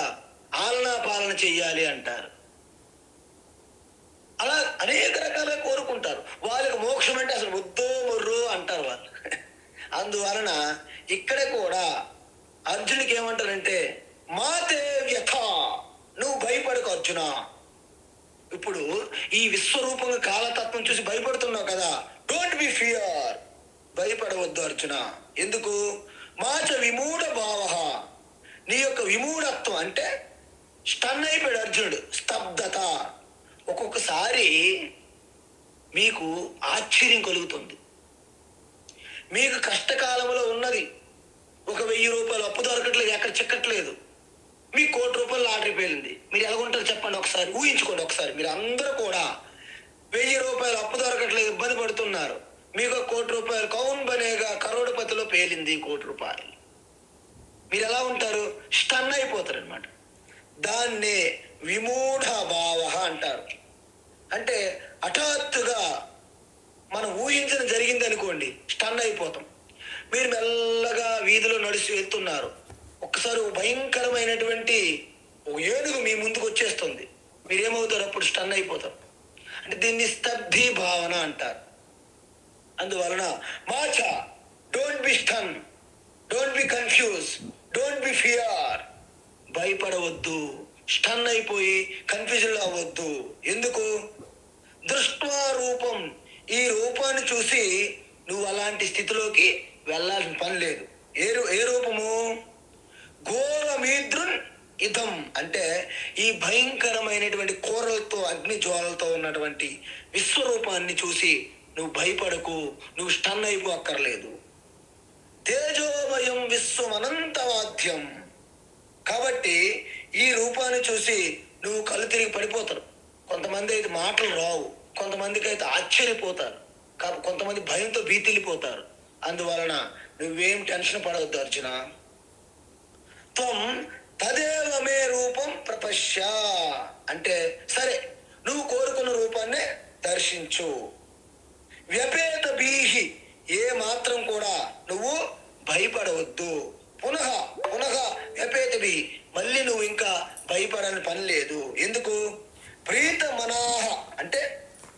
ఆలనా పాలన చెయ్యాలి అంటారు. అలా అనేక రకాలుగా కోరుకుంటారు. వాళ్ళకి మోక్షం అంటే అసలు వద్దో మొర్రో అంటారు వాళ్ళు. అందువలన ఇక్కడ కూడా అర్జునికి ఏమంటారంటే మాతే వ్యథ, నువ్వు భయపడకు అర్జున. ఇప్పుడు ఈ విశ్వరూపంగా కాలతత్వం చూసి భయపడుతున్నావు కదా, డోంట్ బి ఫియర్, భయపడవద్దు అర్జున. ఎందుకు? మాచ విమూఢ భావ, నీ యొక్క విమూఢత్వం అంటే స్టన్ అయిపోయాడు అర్జునుడు, స్తబ్దత. ఒక్కొక్కసారి మీకు ఆశ్చర్యం కలుగుతుంది. మీకు కష్టకాలంలో ఉన్నది, ఒక 1000 రూపాయలు అప్పు దొరకట్లేదు, ఎక్కడ చిక్కట్లేదు, మీకు 1 కోటి రూపాయలు లాటరీ పేలింది, మీరు ఎలాగుంటారు చెప్పండి ఒకసారి, ఊహించుకోండి ఒకసారి. మీరు అందరూ కూడా 1000 రూపాయలు అప్పు దొరకట్లేదు, ఇబ్బంది పడుతున్నారు, మీకు 1 కోటి రూపాయలు కౌన్ బనేగా కరోడుపతిలో పేలింది 1 కోటి రూపాయలు, మీరు ఎలా ఉంటారు? స్టన్ అయిపోతారు అనమాట. దాన్నే విమూఢ భావ అంటారు. అంటే హఠాత్తుగా మనం ఊహించిన జరిగింది అనుకోండి, స్టన్ అయిపోతాం. మీరు మెల్లగా వీధిలో నడిచి వెళ్తున్నారు, ఒక్కసారి భయంకరమైనటువంటి ఏనుగు మీ ముందుకు వచ్చేస్తుంది, మీరేమవుతారు? అప్పుడు స్టన్ అయిపోతారు. అంటే దీన్ని స్తబ్ధి భావన అంటారు. అందువలన మాచ, don't be stun, don't be confuse, don't be fear, భయపడవద్దు, స్టన్ అయిపోయి కన్ఫ్యూజన్ అవ్వద్దు. ఎందుకు? దృష్ట్వా రూపం, ఈ రూపాన్ని చూసి నువ్వు అలాంటి స్థితిలోకి వెళ్ళాల్సిన పని లేదు. ఏ రూపము? ఘోరమీదృన్ ఇదం, అంటే ఈ భయంకరమైనటువంటి కోరలతో అగ్ని జ్వాలలతో ఉన్నటువంటి విశ్వరూపాన్ని చూసి నువ్వు భయపడకు, నువ్వు స్టన్ అయిపో అక్కర్లేదు. తేజోమయం విశ్వమనంతవాద్యం, కాబట్టి ఈ రూపాన్ని చూసి నువ్వు కళ్ళు తిరిగి పడిపోతారు. కొంతమంది అయితే మాటలు రావు, కొంతమందికి అయితే ఆశ్చర్యపోతారు, కొంతమంది భయంతో భీతిల్లిపోతారు. అందువలన నువ్వేం టెన్షన్ పడవద్దు అర్జున. త్వం తదేవ మే రూపం ప్రపశ్య, అంటే సరే నువ్వు కోరుకున్న రూపాన్ని దర్శించు. వ్యపేత భీహి, ఏ మాత్రం కూడా నువ్వు భయపడవద్దు. పునః వ్యపేత భీ, మళ్ళీ నువ్వు ఇంకా భయపడని పని లేదు. ఎందుకు? ప్రీత మనాహ, అంటే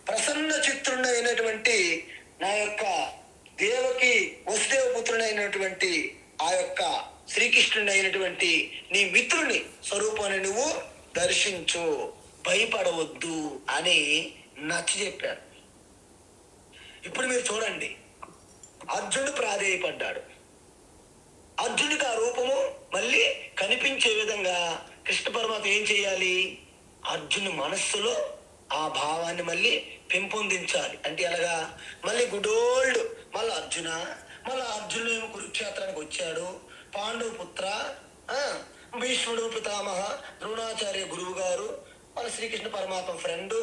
ప్రసన్న చిత్రుడైనటువంటి నా యొక్క దేవకి వసుదేవ పుత్రుడైనటువంటి ఆ యొక్క శ్రీకృష్ణుడు అయినటువంటి నీ మిత్రుని స్వరూపాన్ని నువ్వు దర్శించు, భయపడవద్దు అని నచ్చ చెప్పారు. ఇప్పుడు మీరు చూడండి, అర్జునుడు ప్రాధేయపడ్డాడు. అర్జునుడికి ఆ రూపము మళ్ళీ కనిపించే విధంగా కృష్ణ పరమాత్మ ఏం చేయాలి? అర్జును మనస్సులో ఆ భావాన్ని మళ్ళీ పెంపొందించాలి. అంటే ఎలాగా? మళ్ళీ గుడ్ ఓల్డ్ మళ్ళీ అర్జునుడు ఏమో కురుక్షేత్రానికి వచ్చాడు, పాండవ పుత్ర, భీష్ముడు పితామహ, ద్రోణాచార్య గురువు గారు, మన శ్రీకృష్ణ పరమాత్మ ఫ్రెండు,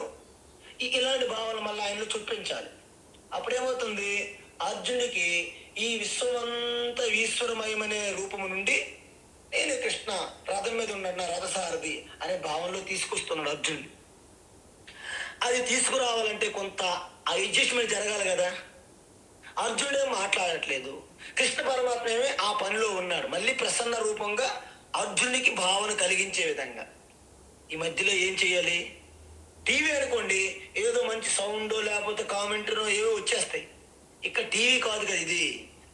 ఇలాంటి భావన మళ్ళీ ఆయనలో చూపించాలి. అప్పుడేమవుతుంది? అర్జునుడికి ఈ విశ్వమంతా ఈశ్వరమయమనే రూపము నుండి నేను కృష్ణ రథం మీద ఉన్నాడు, నా రథసారథి అనే భావంలో తీసుకొస్తున్నాడు అర్జునుడు. అది తీసుకురావాలంటే కొంత అడ్జస్ట్మెంట్ జరగాలి కదా. అర్జునుడే మాట్లాడట్లేదు, కృష్ణ పరమాత్మ ఏమే ఆ పనిలో ఉన్నాడు, మళ్ళీ ప్రసన్న రూపంగా అర్జునుడికి భావన కలిగించే విధంగా. ఈ మధ్యలో ఏం చేయాలి? టీవీ అనుకోండి, ఏదో మంచి సౌండో లేకపోతే కామెంటరో ఏవో వచ్చేస్తాయి. ఇక్కడ టీవీ కాదు కదా ఇది.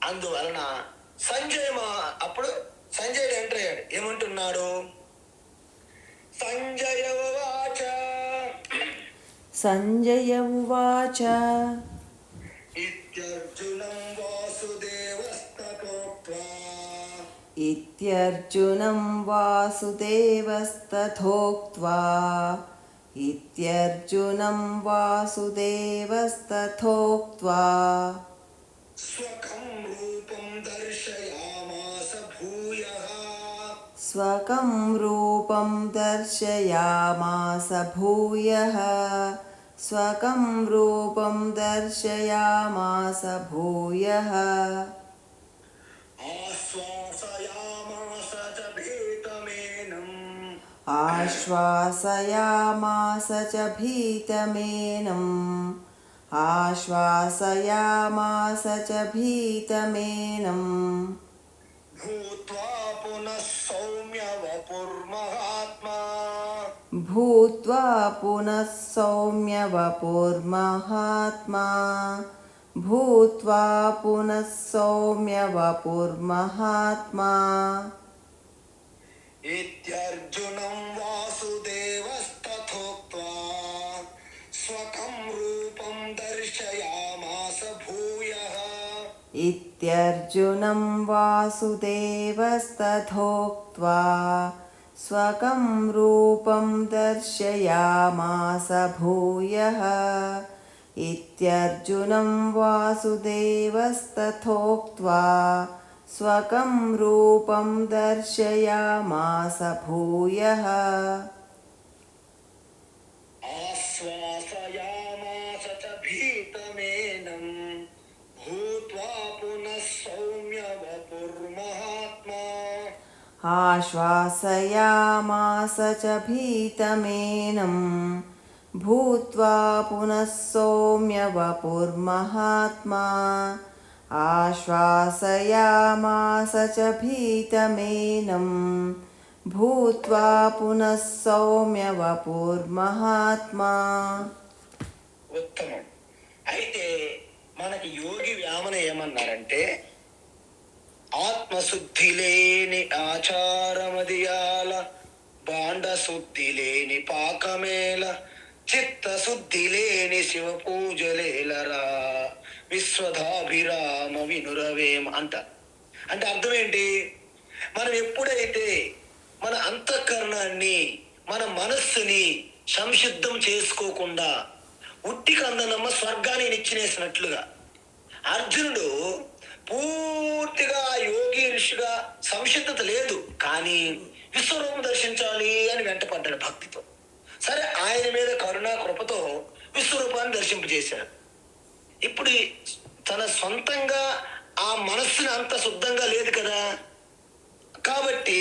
అందువలన అప్పుడు సంజయుడు ఎంటర్ అయ్యాడు. ఏమంటున్నాడు? సంజయ ఉవాచ ఇత్యర్జునం వాసుదేవస్తథోక్త్వా స్వకం రూపం దర్శయామాస భూయః स्वकं रूपं दर्शयामास भूयः स्वकं रूपं दर्शयामास भूयः ఆశ్వాసయామాస చ భీతమేనం आश्वासयामास च भीतमेनम् आश्वासयामास च भीतमेनम् భూత్వా పునః సౌమ్య వపుర్మహాత్మా भूत्वा पुनः सौम्यवपुर्महात्मा भूत्वा पुनः सौम्यवपुर्महात्मा ఇత్యర్జునం వాసుదేవస్తథోక్త్వా స్వకం రూపం దర్శయామాస భూయః इत्यर्जुनं वासुदेवस्तथोक्त्वा स्वकं रूपं दर्शयामास भूयः इत्यर्जुनं वासुदेवस्तथोक्त्वा स्वकं रूपं दर्शयामास भूयः ఆశ్వాసయామాస చ భీతమేనం భూత్వా పునః సౌమ్య వపుర్మహాత్మా आश्वासयामास च भीतमेनं भूत्वा पुनः सौम्यवपुर्महात्मा आश्वासयामास च भीतमेनं भूत्वा पुनः सौम्यवपुर्महात्मा ఉత్తమం. అయితే మనకి యోగి వేమన ఏమన్నారంటే, ఆత్మశుద్ధి లేని ఆచారమదియాల, బాండ శుద్ధి లేని పాకమేల, చిత్తశుద్ధి లేని శివ పూజలేలరా, విశ్వధాభిరామ వినురవేమ అంటారు. అంటే అర్థం ఏంటి? మనం ఎప్పుడైతే మన అంతఃకరణాన్ని, మన మనస్సుని సంసిద్ధం చేసుకోకుండా ఉట్టి కందనమ్మ స్వర్గాన్ని నిచ్చినేసినట్లుగా అర్జునుడు పూర్తిగా యోగి ఋషిగా సంసిద్ధత లేదు, కానీ విశ్వరూపం దర్శించాలి అని వెంటపడ్డాడు భక్తితో. సరే, ఆయన మీద కరుణా కృపతో విశ్వరూపాన్ని దర్శింపజేశాడు. ఇప్పుడు తన సొంతంగా ఆ మనస్సుని అంత శుద్ధంగా లేదు కదా, కాబట్టి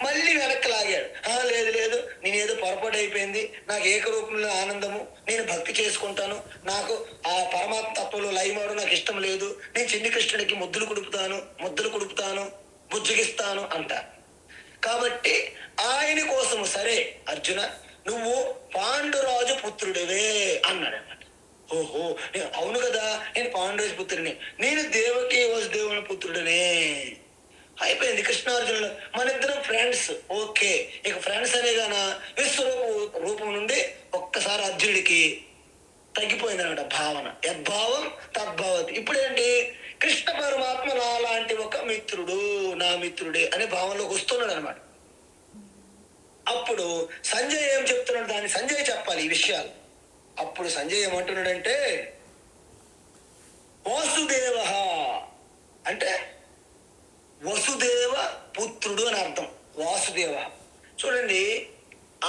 మళ్ళీ వెనక్కి లాగాడు. లేదు లేదు, నేనేదో పొరపాటు అయిపోయింది, నాకు ఏకరూపంలో ఆనందము, నేను భక్తి చేసుకుంటాను, నాకు ఆ పరమాత్మ తత్వంలో లయమవడం నాకు ఇష్టం లేదు, నేను చిన్ని కృష్ణుడికి ముద్దులు కుడుపుతాను, బుజ్జగిస్తాను అంట. కాబట్టి ఆయన కోసము, సరే అర్జున నువ్వు పాండురాజు పుత్రుడివే అన్నాడు అన్నమాట. ఓహో, అవును కదా, నేను పాండురాజు పుత్రుడిని, నేను దేవకి వసుదేవుని పుత్రుడినే. అయిపోయింది కృష్ణార్జునుడు, మన ఇద్దరం ఫ్రెండ్స్. ఓకే, ఇక ఫ్రెండ్స్ అనేగాన రూపం నుండి ఒక్కసారి అర్జునుడికి తగ్గిపోయింది అనమాట భావన. యద్భావం తద్భవతి. ఇప్పుడేంటి, కృష్ణ పరమాత్మ నా లాంటి ఒక మిత్రుడు, నా మిత్రుడే అనే భావనలోకి వస్తున్నాడు అనమాట. అప్పుడు సంజయ్ ఏం చెప్తున్నాడు, దాన్ని సంజయ్ చెప్పాలి ఈ విషయాలు. అప్పుడు సంజయ్ ఏమంటున్నాడంటే, వాసుదేవ అంటే వసుదేవ పుత్రుడు అని అర్థం. వాసుదేవ చూడండి,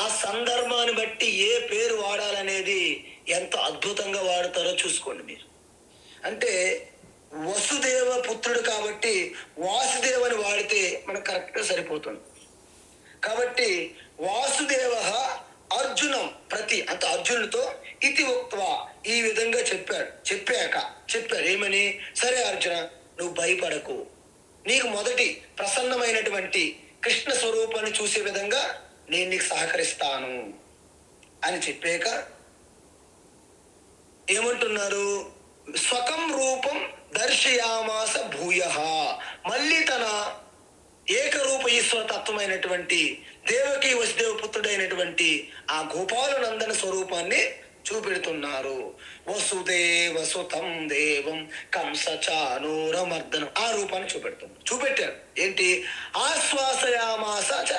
ఆ సందర్భాన్ని బట్టి ఏ పేరు వాడాలనేది ఎంత అద్భుతంగా వాడతారో చూసుకోండి మీరు. అంటే వసుదేవ పుత్రుడు కాబట్టి వాసుదేవ అని వాడితే మనకు కరెక్ట్గా సరిపోతుంది. కాబట్టి వాసుదేవ అర్జునం అంత అర్జునుడితో ఇతి ఉక్త్వా ఈ విధంగా చెప్పాడు ఏమని, సరే అర్జున నువ్వు భయపడకు, నీకు మొదటి ప్రసన్నమైనటువంటి కృష్ణ స్వరూపాన్ని చూసే విధంగా నేను నీకు సహకరిస్తాను అని చెప్పాక ఏమంటున్నారు, స్వకం రూపం దర్శయామాస భూయః, మళ్ళీ తన ఏకరూప ఈశ్వర తత్వమైనటువంటి దేవకి వసుదేవ పుత్రుడైనటువంటి ఆ గోపాలనందన స్వరూపాన్ని చూపెడుతున్నారు. వసుదేవ సుతం దేవం కంసచానూరమర్దనం, ఆ రూపాన్ని చూపెట్టారు. ఏంటి, ఆశ్వాసయామాస చ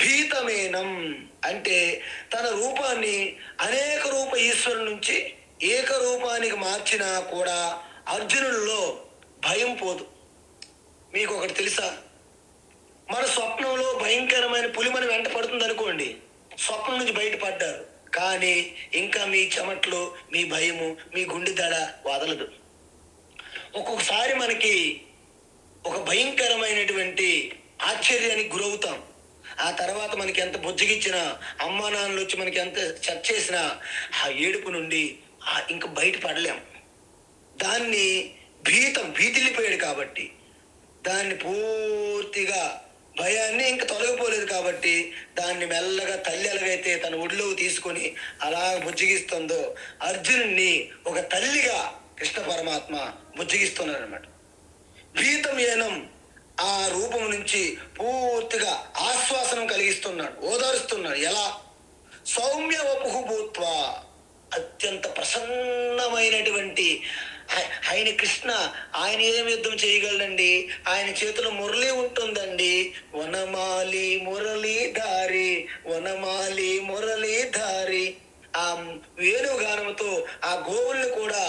భీతమేనం అంటే తన రూపాన్ని అనేక రూప ఈశ్వరుల నుంచి ఏకరూపానికి మార్చినా కూడా అర్జునుల్లో భయం పోదు. మీకు ఒకటి తెలుసా, మన స్వప్నంలో భయంకరమైన అవుతుంది అనుకోండి, స్వప్నం నుంచి బయటపడ్డారు, కానీ ఇంకా మీ చెమట్లు, మీ భయము, మీ గుండె దడ వదలదు. ఒక్కొక్కసారి మనకి ఒక భయంకరమైనటువంటి ఆశ్చర్యానికి గురవుతాం. ఆ తర్వాత మనకి ఎంత బుజ్జగిచ్చినా, అమ్మా నాన్నలు వచ్చి మనకి ఎంత సెట్ చేసినా ఆ ఏడుపు నుండి ఇంకా బయటపడలేం. దాన్ని భీతిల్లిపోయాడు కాబట్టి, దాన్ని పూర్తిగా భయాన్ని ఇంకా తొలగిపోలేదు కాబట్టి, దాన్ని మెల్లగా తల్లి ఎలాగైతే తన ఒడిలో తీసుకొని అలా బుజ్జగిస్తుందో, అర్జునుడిని ఒక తల్లిగా కృష్ణ పరమాత్మ బుజ్జగిస్తున్నారన్నమాట. భీతం ఏనం ఆ రూపం నుంచి పూర్తిగా ఆశ్వాసనం కలిగిస్తున్నాడు, ఓదారుస్తున్నాడు. ఎలా? సౌమ్య వపుః భూత్వా, అత్యంత ప్రసన్నమైనటువంటి ఆయన కృష్ణ. ఆయన ఏం యుద్ధం చేయగలడండి? ఆయన చేతిలో మురళి ఉంటుందండి. వనమాలి మురళీధారి, వనమాలి మురళీధారి. ఆ వేణుగానముతో ఆ గోవుల్ని కూడా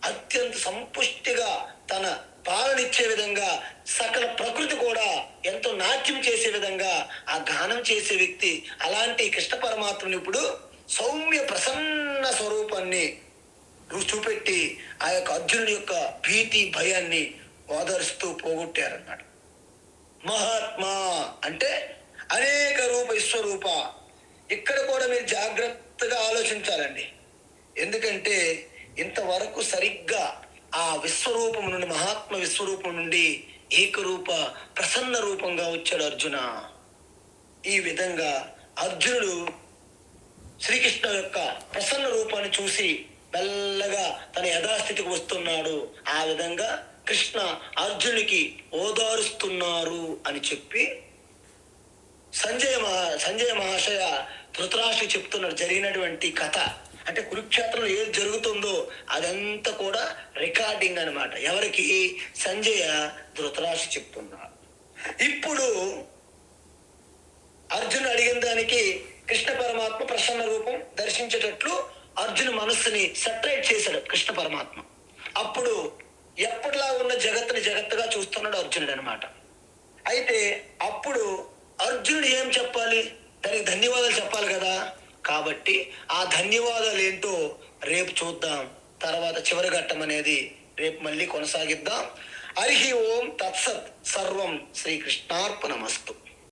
అత్యంత సంపుష్టిగా తన పాలనిచ్చే విధంగా, సకల ప్రకృతి కూడా ఎంతో నాట్యం చేసే విధంగా ఆ గానం చేసే వ్యక్తి. అలాంటి కృష్ణ పరమాత్మని ఇప్పుడు సౌమ్య ప్రసన్న స్వరూపాన్ని చూపెట్టి ఆ యొక్క అర్జునుడి యొక్క భీతి, భయాన్ని ఓదరుస్తూ పోగొట్టారన్నాడు. మహాత్మా అంటే అనేక రూప విశ్వరూప. ఇక్కడ కూడా మీరు జాగ్రత్తగా ఆలోచించాలండి. ఎందుకంటే ఇంతవరకు సరిగ్గా ఆ విశ్వరూపం నుండి, మహాత్మ విశ్వరూపం నుండి ఏకరూప ప్రసన్న రూపంగా వచ్చాడు అర్జున. ఈ విధంగా అర్జునుడు శ్రీకృష్ణ యొక్క ప్రసన్న రూపాన్ని చూసి మెల్లగా తన యథాస్థితికి వస్తున్నాడు. ఆ విధంగా కృష్ణ అర్జునుడికి ఓదారుస్తున్నారు అని చెప్పి సంజయ మహాశయ ధృతరాష్ట్రుడు చెప్తున్నాడు జరిగినటువంటి కథ. అంటే కురుక్షేత్రంలో ఏది జరుగుతుందో అదంతా కూడా రికార్డింగ్ అన్నమాట. ఎవరికి? సంజయ ధృతరాష్ట్రుడు చెప్తున్నాడు. ఇప్పుడు అర్జునుడు అడిగిన దానికి కృష్ణ పరమాత్మ ప్రసన్న రూపం దర్శించేటట్లు అర్జును మనస్సుని సెపరేట్ చేశాడు కృష్ణ పరమాత్మ. అప్పుడు ఎప్పటిలా ఉన్న జగత్తుగా చూస్తున్నాడు అర్జునుడు అనమాట. అయితే అప్పుడు అర్జునుడు ఏం చెప్పాలి? దానికి ధన్యవాదాలు చెప్పాలి కదా. కాబట్టి ఆ ధన్యవాదాలు ఏంటో రేపు చూద్దాం. తర్వాత చివరి ఘట్టం అనేది రేపు మళ్ళీ కొనసాగిద్దాం. హరి ఓం తత్సత్. సర్వం శ్రీకృష్ణార్పణమస్తు.